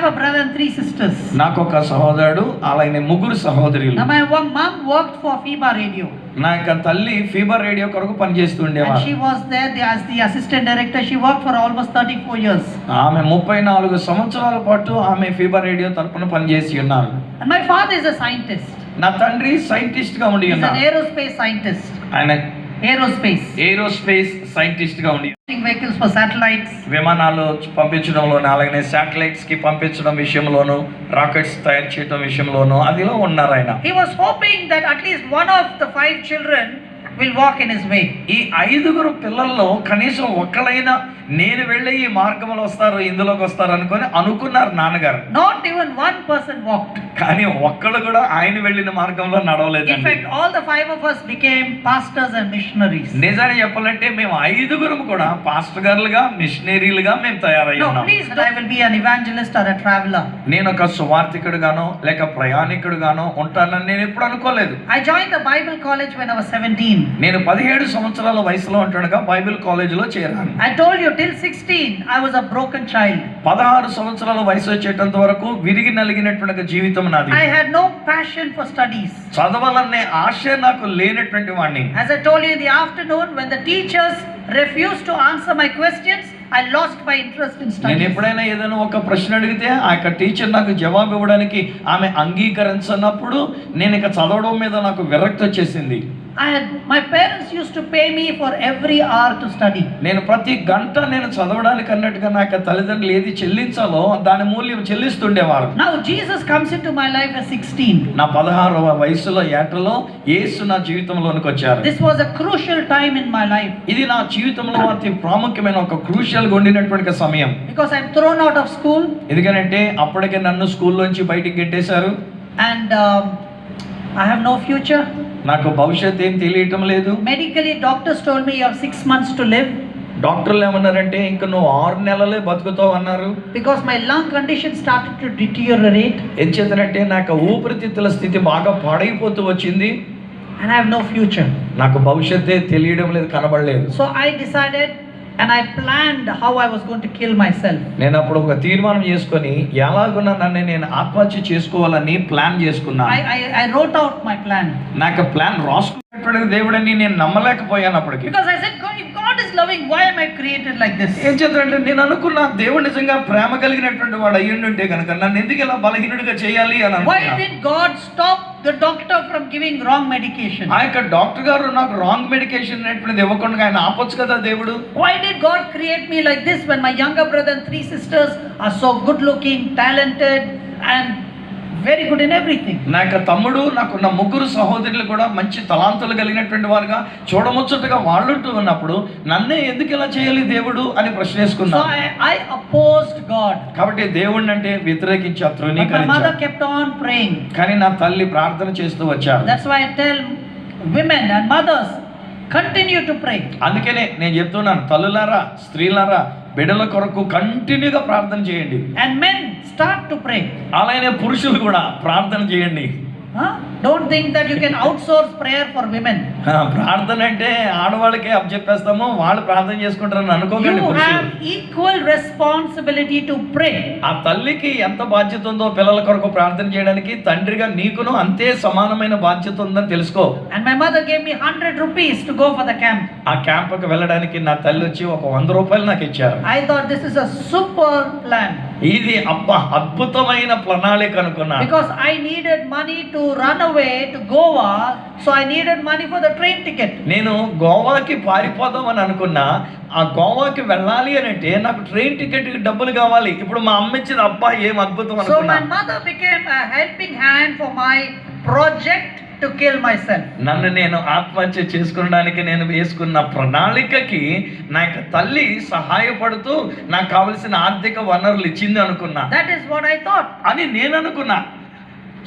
a brother and 3 sisters. నాకు ఒక సహోదరుడు, అలాగే ముగ్గురు సహోదరులు. Now my mom worked for FIBA radio. నా యొక్క తల్లి ఫీబర్ రేడియో కొరకు పనిచేస్తూ And ఉండేవారు. she was there as the assistant director. She worked for almost 34 years. ఆమె 34 సంవత్సరాల పాటు ఆమె ఫీబర్ రేడియో తరపున పనిచేసి ఉన్నారు. And my father is a scientist. నా తండ్రి సైంటిస్ట్ గా ఉండి He's an ఉన్నారు. aerospace scientist. ఆయన Aerospace. సైంటిస్ట్ గా ఉండి Vehicles for satellites. విమానాలు పంపించడంలోను, అలాగే శాటిలైట్స్ కి పంపించడం విషయంలోను, రాకెట్స్ తయారు చేయడం విషయంలోను అదిలో ఉన్నారు ఆయన. He was hoping that at least one of the 5 children will walk in his way. ఈ 5 పిల్లల్లో కనీసం ఒక్కలైనా నేను వెళ్ళే ఈ మార్గంలో వస్తారు, ఇందులోకి వస్తారు అనుకున్నారు నాన్నగారు. Not even one person walked. కానీ ఒక్కళ్ళు కూడా ఆయన వెళ్ళిన మార్గంలో నడవలేదు. In fact, all the 5 of us became pastors and missionaries. నిజాన్ని చెప్పాలంటే మేము 5 కూడా పాస్టర్ గారులుగా, మిషనరీలుగా మేము తయారై No, ఉన్నాం. please, I will be an evangelist or a traveler. నేను ఒక సువార్థికుడుగానో లేక ప్రయాణికుడుగానో ఉంటానని నేను ఎప్పుడు అనుకోలేదు. I joined the Bible college when I was 17. నేను 17 సంవత్సరాల వయసులో ఉంటుండగా బైబిల్ కాలేజీలో చేరాను. I told you till 16 I was a broken child. 16 సంవత్సరాల వయసు వచ్చేటంత వరకు విరిగి నలిగినటువంటి జీవితం నాది. I had no passion for studies. చదవాలనే ఆశ నాకు లేనటువంటి వాడిని. As I told you in the afternoon, when the teachers refused to answer my questions, I lost my interest in నేను studies. ఎప్పుడైనా ఏదైనా ఒక ప్రశ్న అడిగితే ఆ యొక్క టీచర్ నాకు జవాబు ఇవ్వడానికి ఆమె అంగీకరించనప్పుడు నేను ఇక చదవడం మీద నాకు విరక్తి వచ్చేసింది. My parents used to pay me for every hour to study. నేను ప్రతి గంట నేను చదవడానికి అన్నట్టుగా నా యొక్క తల్లిదండ్రులు ఏది చెల్లించాలో దాని మూల్యం చెల్లిస్తుండేవారు. Now Jesus comes into my life at 16. నా 16వ వయసులో ఏటలో యేసు నా జీవితంలోనికి వచ్చారు. This was a crucial time in my life. ఇది నా జీవితంలో అతి ప్రాముఖ్యమైన ఒక క్రూషియల్ గా ఉండినటువంటి సమయం. Because I'm thrown out of school. ఎందుకంటే అప్పటికే నన్ను స్కూల్లోంచి బయటికి గెట్టేశారు. And I have no future. నాకు భవిష్యత్తు ఏం తెలియటం లేదు. Medically, doctors told me you have 6 months to live. డాక్టర్లు ఏమన్నారంటే ఇంకా నువ్వు 6 నెలలే బతుకుతావు అన్నారు. Because my lung condition started to deteriorate. ఎంచేతనంటే నాకు ఊపిరితిత్తుల స్థితి బాగా పాడైపోతూ వచ్చింది. And I have no future. నాకు భవిష్యత్తే తెలియడం లేదు, కనబడలేదు. So I decided and I planned how I was going to kill myself. నేను అప్పుడు ఒక తీర్మానం చేసుకొని ఎలాగున్నా నన్ను నేను ఆత్మహత్య చేసుకోవాలని ప్లాన్ చేసుకున్నాను. I wrote out my plan. నాకు ప్లాన్ రాసుకున్నప్పుడు దేవుడని నేను నమ్మలేకపోయాను అప్పటికి. Because I said, if God is loving, why am I created like this? ఏం చేద్దామంటే నేను అనుకున్నా దేవుడు నిజంగా ప్రేమ కలిగినటువంటి వాడు అయ్యుంటే కనుక నన్ను ఎందుకు ఇలా బలహీనుడిగా చేయాలి అని అనుకున్నా. Why did God stop the doctor from giving wrong medication? ఆ యొక్క డాక్టర్ గారు నాకు రాంగ్ మెడికేషన్ అనేటువంటిది ఇవ్వకుండా ఆయన ఆపొచ్చు కదా దేవుడు. Why did God create me like this when my younger brother and 3 sisters are so good looking, talented and very good in everything? నా యొక్క తమ్ముడు, నాకున్న 3 సహోదరులు కూడా మంచి తలాంతులు కలిగినటువంటి వారుగా చూడముచ్చటగా వాళ్ళుంటూ ఉన్నప్పుడు నన్నే ఎందుకు ఇలా చేయాలి దేవుడు అని ప్రశ్న వేసుకున్నా. So I opposed God. కాబట్టి దేవుడిని అంటే వ్యతిరేకించి But my mother kept on praying. కానీ నా తల్లి ప్రార్థన చేస్తూ వచ్చారు. That's why I tell women and mothers, continue to pray. అందుకనే నేను చెప్తున్నాను, తల్లులారా, స్త్రీలారా, బిడ్డల కొరకు కంటిన్యూగా ప్రార్థన చేయండి. And men, start to pray. అలానే పురుషులు కూడా ప్రార్థన చేయండి. Don't think that you can outsource prayer for women. ప్రార్థన అంటే ఆడవాళ్ళకే అప్పచెప్పేస్తాము, వాళ్ళు ప్రార్థన చేసుకుంటారని అనుకోకండి. You have equal responsibility to pray. ఆ తల్లికి ఎంత బాధ్యత ఉందో పిల్లల కొరకు ప్రార్థన చేయడానికి, తండ్రిగా నీకును అంతే సమానమైన బాధ్యత ఉందని తెలుసుకో. And my mother gave me 100 rupees to go for the camp. ఆ క్యాంపుకి వెళ్ళడానికి నా తల్లి వచ్చి ఒక 100 రూపాయలు నాకు ఇచ్చారు. I thought this is a super plan. ఇది అద్భుతమైన ప్రణాళిక అనుకున్నా. Because I needed money to run away to Goa, so I needed money for the train ticket. నేను గోవాకి పారిపోదామని అనుకున్నా. ఆ గోవాకి వెళ్ళాలి అని అంటే నాకు ట్రైన్ టికెట్ డబ్బులు కావాలి. ఇప్పుడు మా అమ్మ ఇచ్చిన అబ్బా ఏం అద్భుతం అనుకున్నా. So my mother became a helping hand for my project to kill myself. నన్ను నేను ఆత్మహత్య చేసుకోవడానికి నేను వేసుకున్న ప్రణాళికకి నా యొక్క తల్లి సహాయపడుతూ నాకు కావలసిన ఆర్థిక వనరులు ఇచ్చింది అనుకున్నా. That is what I thought. అని నేను అనుకున్నా.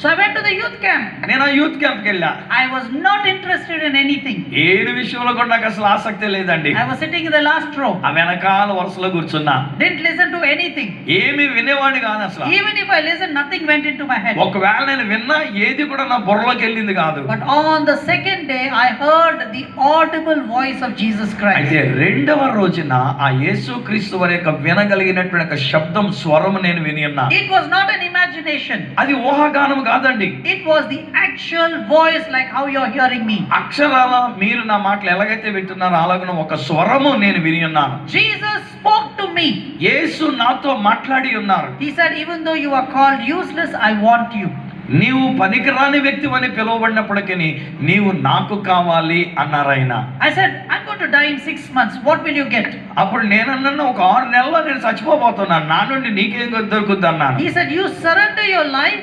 So I went to the youth camp. నేను ఆ యూత్ క్యాంప్కి వెళ్ళా. I was not interested in anything. ఏది విషయంలో కూడా నాకు అసలు ఆసక్తి లేదండి. I was sitting in the last row. ఆ వెనకాల వరుసలో కూర్చున్నా. Didn't listen to anything. ఏమి వినేవాడిని కాదు అసలు. Even if I listened, nothing went into my head. ఒకవేళ నేను విన్నా ఏది కూడా నా బుర్రలోకి వెళ్ళింది కాదు. But on the second day, I heard the audible voice of Jesus Christ. అయితే రెండవ రోజున ఆ యేసుక్రీస్తు వారి యొక్క వినగలిగినటువంటి ఒక శబ్దం స్వరం నేను విని ఉన్నా. It was not an imagination. అది ఊహాగానం కాదండి. It was the actual voice, like how you are hearing me. అక్షరాల మీరు నా మాటలు ఎలాగైతే వింటున్నారో అలాగనే ఒక స్వరము నేను విని ఉన్నాను. Jesus spoke to me. యేసు నాతో మాట్లాడి ఉన్నారు. He said, even though you are called useless, I want you. నీవు పనికిరాని వ్యక్తివని పిలువబడినప్పటికీ నీవు నాకు కావాలి అన్నారు ఆయన. I said, I'm going to die in 6 months. What will you get? అప్పుడు నేనన్నా ఒక 6 నెలల్లో నేను చచ్చిపోబోతున్నాను, నా నుండి నీకేం దొరుకుద్ది అన్నాను. He said, you surrender your life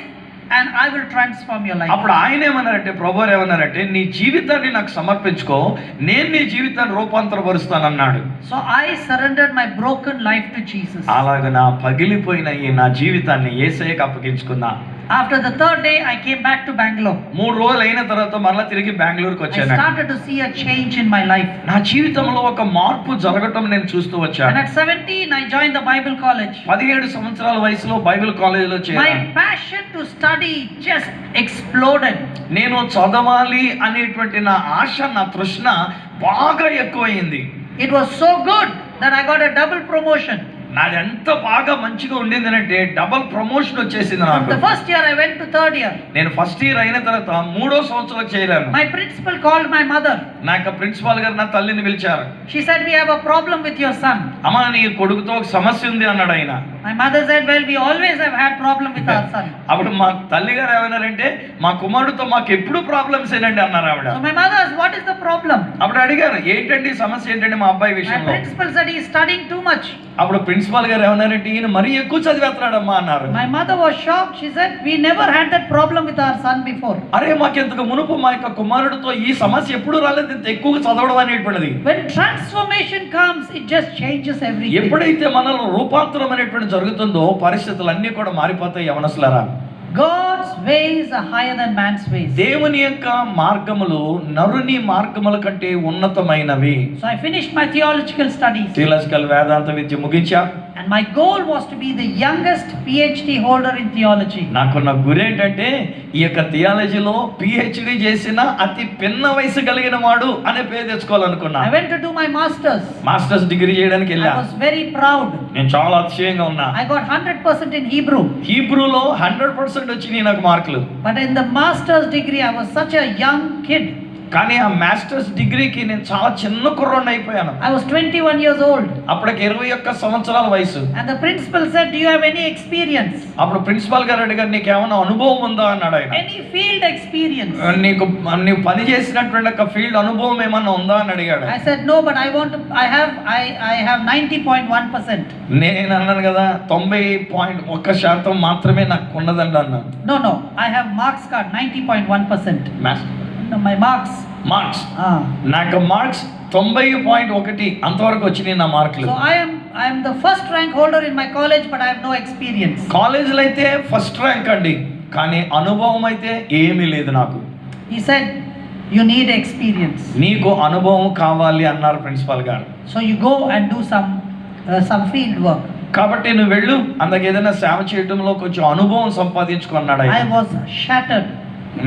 and I will transform your life. అప్పుడు ఆయన ఏమన్నారంటే, ప్రభువారు ఏమన్నారంటే, నీ జీవితాన్ని నాకు సమర్పించుకో, నేను నీ జీవితాన్ని రూపాంతరపరుస్తానన్నాడు. So I surrendered my broken life to Jesus. అలాగ నా పగిలిపోయిన ఈ నా జీవితాన్ని యేసయ్యకు అప్పగించుకున్నా. After the third day, I came back to Bangalore. 3 రోజులు అయిన తర్వాత మరలా తిరిగి బెంగళూరుకి I వచ్చాను. started to see a change in my life. నా జీవితంలో ఒక మార్పు జరగటం నేను చూస్తూ And వచ్చాను. at 17, I joined the Bible college. 17 సంవత్సరాల వయసులో బైబిల్ కాలేజీలో My చేరాను. passion to study just exploded. నేను చదవాలి అనేటువంటి నా ఆశ, నా తృష్ణ బాగా ఎక్కువైంది. It was so good that I got a double promotion. నాది ఎంత బాగా మంచిగా ఉండింది అంటే డబుల్ ప్రమోషన్ వచ్చేసింది From నాకు. the first year, I went to third year. నేను ఫస్ట్ ఇయర్ అయిన తర్వాత 3వ సంవత్సరంలో చేరాను. My principal called my mother. నా యొక్క ప్రిన్సిపాల్ గారు నా తల్లిని పిలిచారు. She said, we have a problem with your son. అమ్మా, నీ కొడుకుతో ఒక సమస్య ఉంది అన్నాడు ఆయన. My mother said, well, we always have had problem with our son. అప్పుడు మా తల్లి గారు ఏమన్నారంటే, మా కుమారుడితో మాకు ఎప్పుడు ప్రాబ్లమ్స్ ఏనండి అన్నారు ఆవిడ. So my mother asked, what is the problem? అప్పుడు అడిగారు, ఏంటండి సమస్య ఏంటండి మా అబ్బాయి My విషయంలో. principal said, he is studying too much. అప్పుడు ప్రిన్సిపాల్ గారు ఏమన్నారంటే, ఈయన మరీ ఎక్కువ చదివేస్తున్నాడమ్మా అన్నారు. My mother was shocked. She said, we never had that problem with our son before. అరే, మాకెంతకు మునుపు మా యొక్క కుమారుడితో ఈ సమస్య ఎప్పుడు రాలేదు, ఇంత ఎక్కువగా చదవడం అనేటువంటిది. When transformation comes, it just changes everything. ఎప్పుడైతే మనలో రూపాంతరం అనేటువంటి జరుగుతుందో పరిస్థితులు అన్నీ కూడా మారిపోతాయి యవనస్తులారా. God's ways are higher than man's ways. దేవుని యొక్క మార్గములు నరుని మార్గముల కంటే ఉన్నతమైనవి. So I finished my theological studies. Theological వేదాంత విద్య ముగించా. And my goal was to be the youngest PhD holder in theology. నాకున్న గురి ఏంటంటే ఈ యొక్క థియాలజీలో పిహెచ్డి చేసిన అతి పిన్న వయసు కలిగిన వాడు అనే పేరు తెచ్చుకోవాలనుకున్నా. I went to do my masters. Masters degree చేయడానికి వెళ్ళా. I was very proud. నేను చాలా అతిశయంగా ఉన్నా. I got 100% in Hebrew. హీబ్రూలో 100% వచ్చినాయి నాకు మార్కులు. But in the master's degree, I was such a young kid. కానీ ఆ మాస్టర్స్ డిగ్రీకి నేను చాలా చిన్న కుర్రోడ్ని అయిపోయాను. I was 21 years old. అప్పటికి 21 సంవత్సరాల వయసు. And the principal said, do you have any experience? అప్పుడు ప్రిన్సిపాల్ గారు అడిగారు, నీకేమైనా అనుభవం ఉందా అన్నాడు ఆయన. Any field experience? నీవు పని చేసినటువంటి ఒక ఫీల్డ్ అనుభవం ఏమన్నా ఉందా అని అడిగాడు. I said, no, but I have 90.1%. నేను అన్నాను కదా, 90.1% మాత్రమే నాకు ఉన్నదండి అన్నాను. No, I have marks card 90.1%. No, my marks. Marks నాకు మార్క్స్ 90.1 అంతవరకు వచ్చినాయి నా మార్కులు. So I am the first rank holder in my college, but I have no experience. కాలేజీలో అయితే ఫస్ట్ ర్యాంక్ అండి, కానీ అనుభవం అయితే ఏమీ లేదు నాకు. He said, you need experience. నీకు అనుభవం కావాలి అన్నారు ప్రిన్సిపాల్ గారు. So you go and do some field work. కాబట్టి నువ్వు వెళ్ళు, అందుకు ఏదైనా సేవ చేయడంలో కొంచెం అనుభవం సంపాదించుకున్నాడు. I was shattered.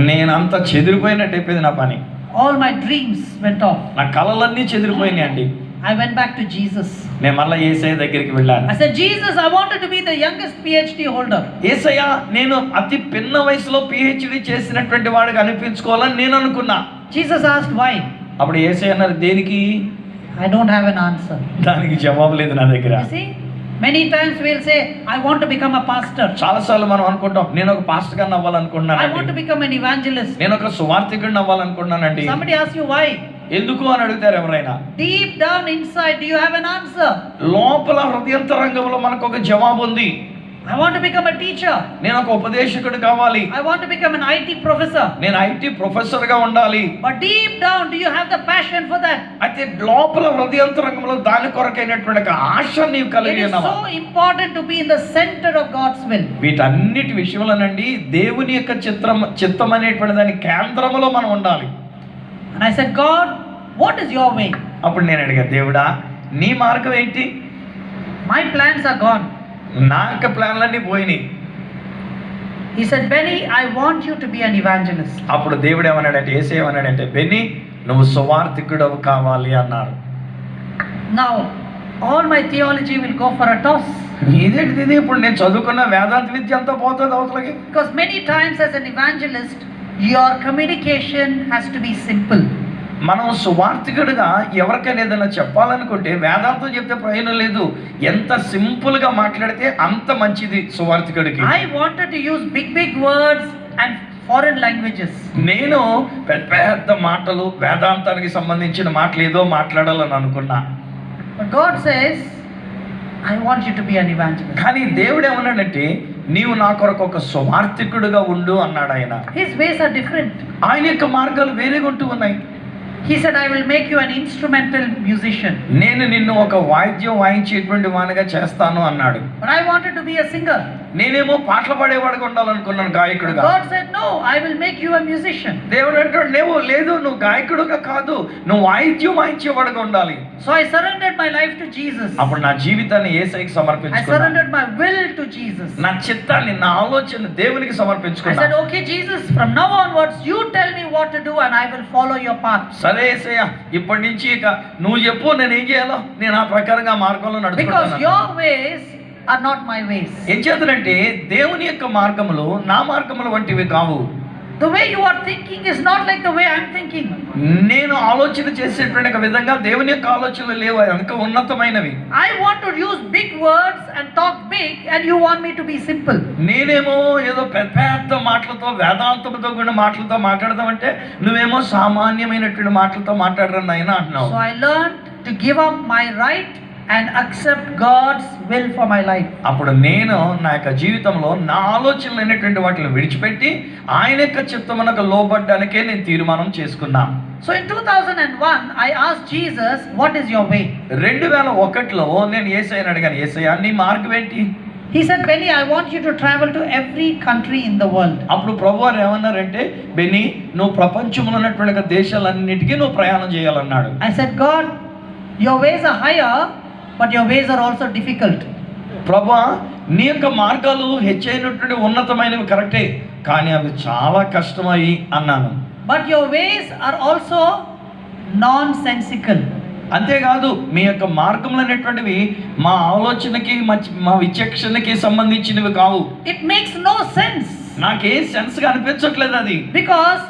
నేనంతా చెదిరిపోయినట్టు అయిపోయింది నా పని. All my dreams went off. నా కలలన్నీ చెదిరిపోయినాయి అండి. I went back to Jesus. నేను మళ్ళీ యేసయ్య దగ్గరికి వెళ్ళాను. I said, Jesus, I wanted to be the youngest PhD holder. యేసయ్య, నేను అతి పిన్న వయసులో పిహెచ్డి చేసినటువంటి వాడికి అనిపించుకోవాలని నేను అనుకున్నా. Jesus asked, why? అప్పుడు యేసయ్య అన్నారు, దేనికి? I don't have an answer. దానికి జవాబు లేదు నా దగ్గర. You see, many times we'll say, I want to become a pastor. చాలాసార్లు మనం అనుకుంటాం, నేను ఒక పాస్టర్ గా I want to అవ్వాలనుకుంటున్నానండి, become an evangelist. నేను ఒక సువార్థికుడిని అవ్వాలనుకుంటున్నానండి. Somebody asks you why. ఎందుకు అని అడుగుతారు ఎవరైనా. Deep down inside, do you have an answer? లోపల హృదయంతరంగంలో మనకు ఒక జవాబు ఉంది. I want to become a teacher. నేను ఒక ఉపదేశకుడు కావాలి. I want to become an IT professor. నేను IT ప్రొఫెసర్ గా ఉండాలి. But deep down, do you have the passion for that? అయితే లోపల హృదయాంతరంగంలో దాని కొరకైనటువంటి ఆశ నీవు It కలిగి is ఉన్నావా? so important to be in the center of God's will. వీటన్నిటి విషయంలోనండి దేవుని యొక్క చిత్తం అనేటువంటి దాని కేంద్రంలో మనం ఉండాలి. And I said, God, what is your way? అప్పుడు నేను అడిగా, దేవుడా నీ మార్గం ఏంటి? My plans are gone. నా యొక్క ప్లాన్లన్నీ పోయినాయి. He said, Benny, I want you to be an evangelist. అప్పుడు దేవుడు ఏమన్నాడంటే, యేసు ఏమన్నాడంటే, బెన్నీ నువ్వు సువార్థికుడు కావాలి అన్నారు. Now, all my theology will go for a toss. ఇదేంటిది, ఇప్పుడు నేను చదువుకున్న వేదాంత విద్య అంతా పోతుంది అవతలకి. Because many times as an evangelist, your communication has to be simple. మనం సువార్థికుడిగా ఎవరికైనా ఏదైనా చెప్పాలనుకుంటే వేదాంతం చెప్తే ప్రయోజనం లేదు. ఎంత సింపుల్ గా మాట్లాడితే అంత మంచిది సువార్థికుడికి. I wanted to use big words and foreign languages. నేను పెద్ద మాటలు వేదాంతానికి సంబంధించిన మాటలు ఏదో మాట్లాడాలని అనుకున్నా. But God says, I want you to be an evangelist. కానీ దేవుడు ఏమన్నాడంటే, నీవు నా కొరకు ఒక సువార్థికుడిగా ఉండు అన్నాడు ఆయన. His ways are different. ఆయన యొక్క మార్గాలు వేరేగా ఉంటూ ఉన్నాయి. He said, I will make you an instrumental musician. నేను నిన్ను ఒక వాయిద్యం వాయించేటువంటి వానిగా చేస్తాను అన్నాడు. But I wanted to be a singer. నేనేమో పాటలు పాడేవాడిగా ఉండాలనుకున్నాను, గాయకుడిగా. God said, no, I will make you a musician. దేవుడు అంటాడు, లేదు నువ్వు గాయకుడిగా కాదు, నువ్వు వాయిద్యం వాయించేవాడుగా ఉండాలి. So I surrendered my life to Jesus. అప్పుడు నా జీవితాన్ని యేసయ్యకి I సమర్పించుకున్నాను. surrendered my will to Jesus. నా చిత్తాన్ని, నా ఆలోచన దేవునికి I సమర్పించుకున్నాను. said, okay, Jesus, from now onwards, you tell me what to do and I will follow your path. సరే యేసయ్య, ఇప్పటి నుంచి ఇక నువ్వు చెప్పు నేను ఏం చేయాలో నేను ఆ ప్రకారంగా మార్గంలో Because నడుచుకుంటాను. your ways are not my ways. ఏం చేతనంటే దేవుని యొక్క మార్గములు నా మార్గములు వంటివి కావు. The way you are thinking is not like the way I'm thinking. నేను ఆలోచన చేసేటువంటి ఒక విధంగా దేవుని యొక్క ఆలోచనలు లేవు, ఇంకా ఉన్నతమైనవి. I want to use big words and talk big and you want me to be simple. నేనేమో ఏదో పెద్ద మాటలతో వేదాంతంతో కూడిన మాటలతో మాట్లాడదామంటే నువ్వేమో సామాన్యమైనటువంటి మాటలతో మాట్లాడరు నాయనా అంటున్నావు. So I learned to give up my right and accept God's will for my life. అప్పుడు నేను నా యొక్క జీవితంలో నా ఆలోచనలు అనేటువంటి వాటిని విడిచిపెట్టి ఆయన యొక్క చిత్తమునకు లోబడ్డానికే నేను తీర్మానం చేసుకున్నా. So in 2001 I asked Jesus, what is your way? 2001లో నేను యేసయ్యని అడిగాను, యేసయ్య నీ మార్గం ఏంటి? He said, Benny, I want you to travel to every country in the world. అప్పుడు ప్రభువారు ఏమన్నారంటే, బెన్నీ నువ్వు ప్రపంచంలో ఉన్నటువంటి దేశాలన్నిటికీ నువ్వు ప్రయాణం చేయాలన్నాడు. I said, God, your ways are higher, but your ways are also difficult. ప్రభువా నీ యొక్క మార్గాలు హెచ్చైనటువంటి ఉన్నతమైనవి కరెక్టే, కానీ అవి చాలా కష్టమయ్యి అన్నాను. But your ways are also nonsensical. అంతేకాదు మీ యొక్క మార్గములు అనేటువంటివి మా ఆలోచనకి మా విచక్షణకి సంబంధించినవి కావు. It makes no sense. నాకే సెన్స్గా అనిపించట్లేదు అది. Because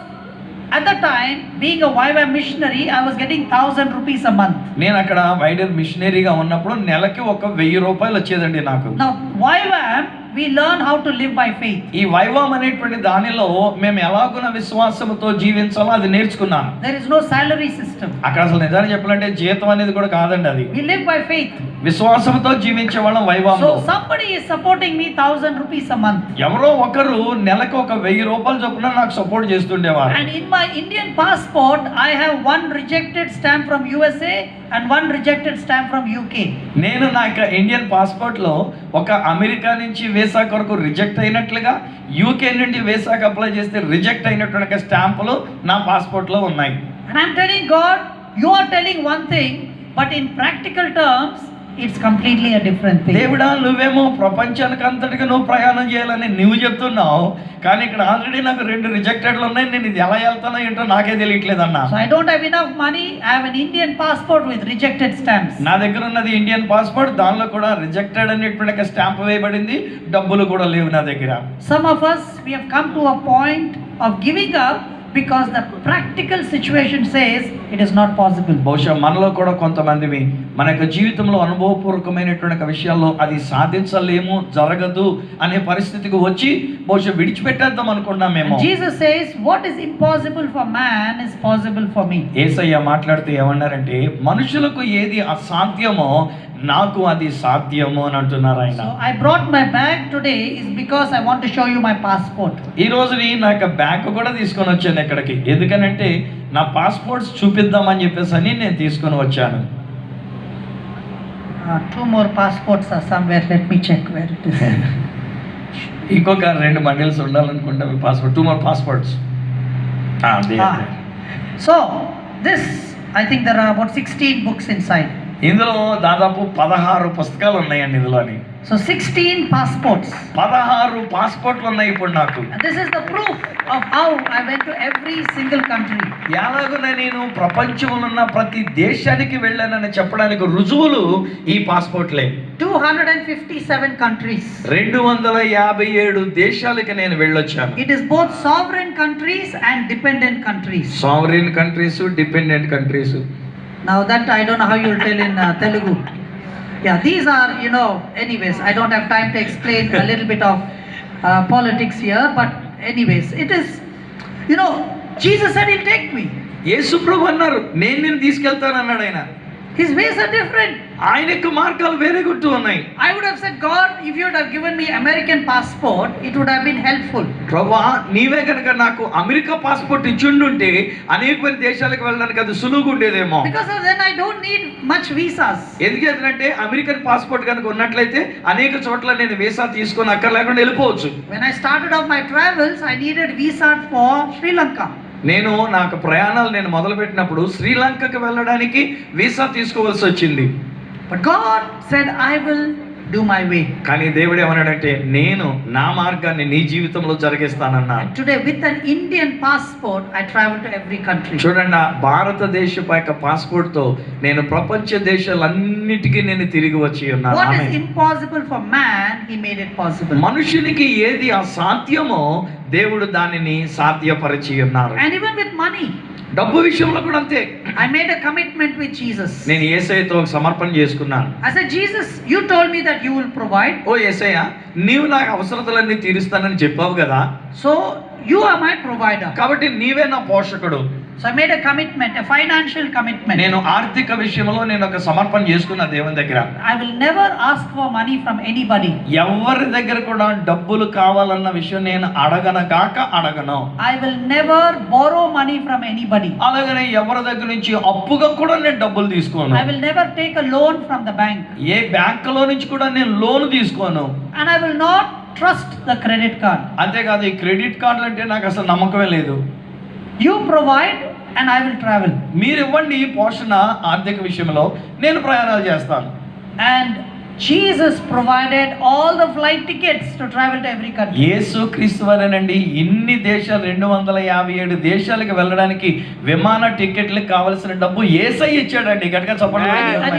at the time, being a YWAM missionary, I was getting 1,000 rupees a month. నేను అక్కడ వైడర్ మిషనరీగా ఉన్నప్పుడు నెలకి ఒక 1000 రూపాయలు వచ్చేదండి నాకు. Now YWAM, we learn how to live by faith. ఈ వైవామ్ అనేటువంటి దానిలో మేము ఎలాగున విశ్వాసంతో జీవించాలో అది నేర్చుకున్నాను. There is no salary system. అక్కడ అసలు నిజాన్ని చెప్పాలంటే జీతం అనేది కూడా కాదండి అది. We live by faith. విశ్వాసంతో జీవించే వాళ్ళం వైవామ్. So somebody is supporting me 1,000 rupees a month. ఎవరో ఒకరు నెలకు ఒక 1000 రూపాయలు చొప్పున నాకు support చేస్తుండేవారు. And in my Indian passport, I have one rejected stamp from USA and one rejected stamp from UK. నేను నా యొక్క ఇండియన్ పాస్పోర్ట్ లో ఒక అమెరికా నుంచి వీసా కొరకు రిజెక్ట్ అయినట్లుగా యూకే నుండి వీసాకి అప్లై చేస్తే రిజెక్ట్ అయినటువంటి స్టాంపులు నా పాస్పోర్ట్ లో ఉన్నాయి. And I'm telling God, you are telling one thing, but in practical terms, it's completely a different thing. దేవుడా నువ్వేమో ప్రపంచానికి అంతటికి నువ్వు ప్రయాణం చేయాలని నువ్వు చెప్తున్నావు, కానీ ఇక్కడ ఆల్రెడీ నాకు 2 రిజెక్టెడ్లు ఉన్నాయి, నేను ఇది ఎలా వెళ్తానో ఏంటో నాకే తెలియట్లేదు అన్న. So I don't have enough money. I have an Indian passport with rejected stamps. నా దగ్గర ఉన్నది ఇండియన్ పాస్పోర్ట్, దానిలో కూడా రిజెక్టెడ్ అనేటువంటి స్టాంప్ వేయబడింది, డబ్బులు కూడా లేవు నా దగ్గర. Some of us, we have come to a point of giving up because the practical situation says it is not possible. బహుశా మనలో కూడా కొంతమందివి మన యొక్క జీవితంలో అనుభవపూర్వకమైనటువంటి విషయాల్లో అది సాధించలేము, జరగదు అనే పరిస్థితికి వచ్చి బహుశా విడిచిపెట్టేద్దాం అనుకున్నామేమో. Jesus says, what is impossible for man is possible for me. యేసయ్య మాట్లాడుతూ ఏమన్నారంటే, మనుషులకు ఏది అసాధ్యమో నాకు అది సాధ్యము అని అంటున్నారు ఆయన. So I brought my bag today is because I want to show you my passport. ఈ రోజు నా యొక్క బ్యాగ్ కూడా తీసుకొని వచ్చాను ఇక్కడికి, ఎందుకనంటే నా పాస్పోర్ట్స్ చూపిద్దామని చెప్పేసి అని నేను తీసుకొని వచ్చాను. Two more passports are somewhere. Let me check where it is. ఇంకొక 2 bundles ఉండాలనుకుంటా me passport. 2 more passports. So this, I think there are about 16 books inside. ఇందులో దాదాపు 16 పుస్తకాలు ఉన్నాయండి ఇందులోని. So 16 passports. 16 పాస్పోర్ట్లు ఉన్నాయి ఇప్పుడు నాకు. And this is the proof of how I went to every single country. ఎలాగున నేను ప్రపంచంలో ఉన్న ప్రతి దేశానికి వెళ్ళానని చెప్పడానికి రుజువులు ఈ పాస్పోర్ట్లే. 257 countries. 257 దేశాలకు నేను వెళ్ళొచ్చాను. It is both sovereign countries and dependent countries. Sovereign countries, dependent countries. Now that I don't know how you will tell in Telugu. Yeah, these are, anyways, I don't have time to explain a little bit of politics here, but anyways, it is, Jesus said he'll take me. యేసు ప్రభు అన్నారు నేను నిన్ను తీసుకెళ్తాను అన్నాడు ఆయన. His ways are different. ఆయన యొక్క మార్గాలు వేరే గుట్టు ఉన్నాయి. I would have said, God, if you would have given me American passport, it would have been helpful. ప్రభువా నీవే కనుక నాకు అమెరికా పాస్పోర్ట్ ఇచ్చుండుంటే అనేక దేశాలకు వెళ్ళడానికి అది సులువుగా ఉండేదేమో. Because then I don't need much visas. ఎందుకంటే అమెరికన్ పాస్పోర్ట్ కనుక ఉన్నట్లయితే అనేక చోట్ల నేను వీసా తీసుకొని అక్కడ లేకుండా వెళ్ళిపోవచ్చు. When I started off my travels, I needed visa for Sri Lanka. నాకు ప్రయాణాలు నేను మొదలుపెట్టినప్పుడు శ్రీలంకకు వెళ్ళడానికి వీసా తీసుకోవాల్సి వచ్చింది. But God said, I will do my way. కానీ దేవుడు ఏమన్నాడంటే నేను నా మార్గాన్ని నీ జీవితంలో జరిగిస్తానన్నా. Today with an Indian passport I travel to every country. చూడండి, భారతదేశపు యొక్క పాస్పోర్ట్ తో నేను ప్రపంచ దేశాలన్నిటికీ నేను తిరిగి వచ్చి ఉన్నాను. What is impossible for man, he made it possible. మనుషునికి ఏది అసాధ్యమో దేవుడు దానిని సాధ్యపరిచి ఉన్నారు. And even with money, డబ్బు విషయంలో కూడా అంతే. I made a commitment with Jesus. నేను యేసయ్యతో ఒక సమర్పణ చేసుకున్నాను. I said, Jesus, you told me that you will provide. ఓ యేసయ్య, నీవు నాకు అవసరతలన్నీ తీరుస్తానని చెప్పావు కదా. So you are my provider. కాబట్టి నీవే నా పోషకుడు. So I made a commitment, a financial commitment. నేను ఆర్థిక విషయంలో నేను ఒక సమర్పణ చేసుకున్న దేవుని దగ్గర. I will never ask for money from anybody. ఎవరి దగ్గర కూడా డబ్బులు కావాలన్న విషయం నేను అడగను. I will never borrow money from anybody. అలాగనే ఎవరి దగ్గర నుంచి అప్పుగా కూడా నేను డబ్బులు తీసుకోను. I will never take a loan from the bank. ఏ బ్యాంకులో నుంచి కూడా నేను లోన్ తీసుకోను. And I will not trust the credit card. అంతేకాదు ఈ క్రెడిట్ కార్డులు అంటే నాకు అసలు నమ్మకమే లేదు. You provide and I will travel. మీరు ఇవ్వండి పోషణ ఆర్థిక విషయంలో, నేను ప్రయాణాలు చేస్తాను. And Jesus provided all the flight tickets to travel to every country. యేసు క్రీస్తు వారేనండి ఇన్ని దేశాలు 257 దేశాలకు వెళ్ళడానికి విమాన టికెట్లకు కావాల్సిన డబ్బు యేసయ్య ఇచ్చాడండి. గట్టిగా చెప్పండి. And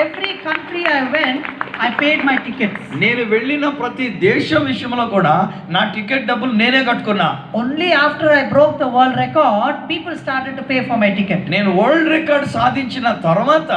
every country I went, I paid my tickets. నేను వెళ్ళిన ప్రతి దేశం విషయంలో కూడా నా టికెట్ డబ్బులు నేనే కట్టుకున్నా. Only after I broke the world record, people started to pay for my ticket. నేను వరల్డ్ రికార్డ్ సాధించిన తర్వాత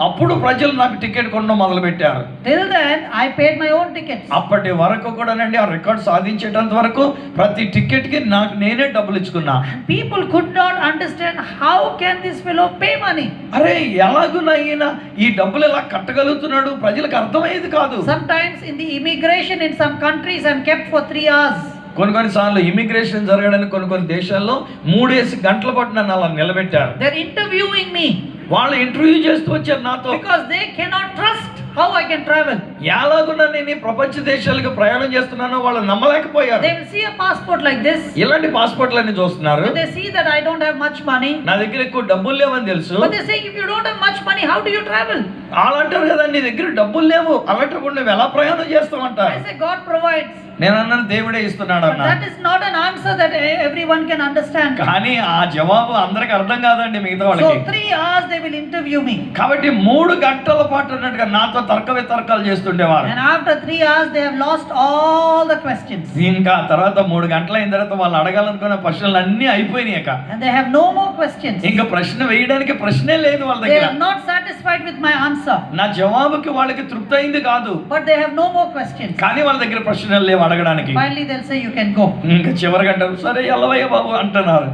అప్పుడు ప్రజలు నాకు టికెట్ కొనడం మొదలుపెట్టారు. Till then I paid my own tickets. అప్పటి వరకు కూడానండి ఆ రికార్డ్ సాధించేటంత వరకు ప్రతి టికెట్ కి నాకు నేనే డబ్బులు ఇచ్చుకున్నా. People could not understand how can this fellow pay money. అరే ఎలాగునైనా ఈ డబ్బులు ఎలా కట్టగలుగుతున్నాడు, ప్రజలకు అర్థమయ్యేది కాదు. Sometimes in the immigration in some countries I'm kept for 3 hours. కొన్ని సార్లు ఇమిగ్రేషన్ జరగడానికి కొన్ని దేశాల్లో 3 గంటల పాటు నన్ను అలా నిలబెట్టారు. They're interviewing me. వాళ్ళు ఇంటర్వ్యూ చేస్తూ వచ్చారు నాతో. Because they cannot trust how I can travel. ఎలాగున్నా నేను ప్రపంచ దేశాలకు ప్రయాణం చేస్తున్నానో వాళ్ళు నమ్మలేకపోయారు. They will see a passport like this. ఇలాంటి పాస్పోర్ట్లన్నీ చూస్తున్నారు. They see that I don't have much money. నా దగ్గర ఎక్కువ డబ్బులు లేవని తెలుసు. But they say if you don't have much money, how do you travel? అలాంటారు కదా, నీ దగ్గర డబ్బులు లేవు, అలాంటప్పుడు నువ్వు ఎలా ప్రయాణం చేస్తావంటారు. I say God provides. నేను అన్నాను దేవుడే ఇస్తున్నాడు అన్నా. That is not an answer that everyone can understand. కానీ ఆ జవాబు అందరికి అర్థం కాదండి మిగతా వాళ్ళకి. So 3 hours they will interview me. కాబట్టి 3 గంటల పాటు అన్నట్టుగా నాతో తర్క వితర్కాలు చేస్తుండేవారు. And after 3 hours they have lost all the questions. ఇంకా తర్వాత 3 గంటలు అయిన తర్వాత వాళ్ళు అడగాలనుకున్న ప్రశ్నలు అన్నీ అయిపోయినాయి. And they have no more questions. ఇంకా ప్రశ్న వేయడానికి ప్రశ్నే లేదు వాళ్ళ They దగ్గర. are not satisfied with my answer. నా జవాబుకి వాళ్ళకి తృప్తి అయింది కాదు. But they have no more questions. కానీ వాళ్ళ దగ్గర ప్రశ్నలు లేవు అడగడానికి. Finally they'll say you can go. ఇంకా చివరి గంట సరే ఎల్లవయ్య బాబు అంటున్నారు.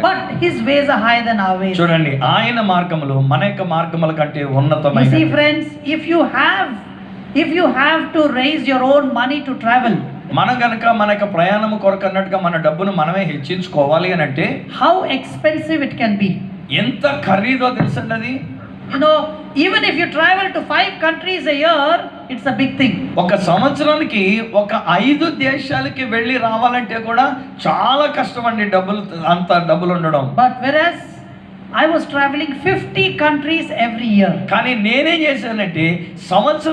But his ways are higher than our ways. చూడండి, ఆయన మార్గములు మన యొక్క మార్గముల కంటే You ఉన్నతమైన. see, friends, if you have to raise your own money to travel, మనం గనక మన యొక్క ప్రయాణము కొరకు అన్నట్టుగా మన డబ్బును మనమే హెచ్చించుకోవాలి అని అంటే how expensive it can be. ఎంత ఖరీదో తెలుసండి అది. You know, even if you travel to 5 countries a year, it's a big thing. ఒక సంవత్సరానికి ఒక 5 దేశాలకి వెళ్ళి రావాలంటే కూడా చాలా కష్టం అండి, అంత డబ్బులు ఉండడం. But whereas I was traveling 50 countries every year. కానీ నేనేం చేశానంటే సంవత్సరం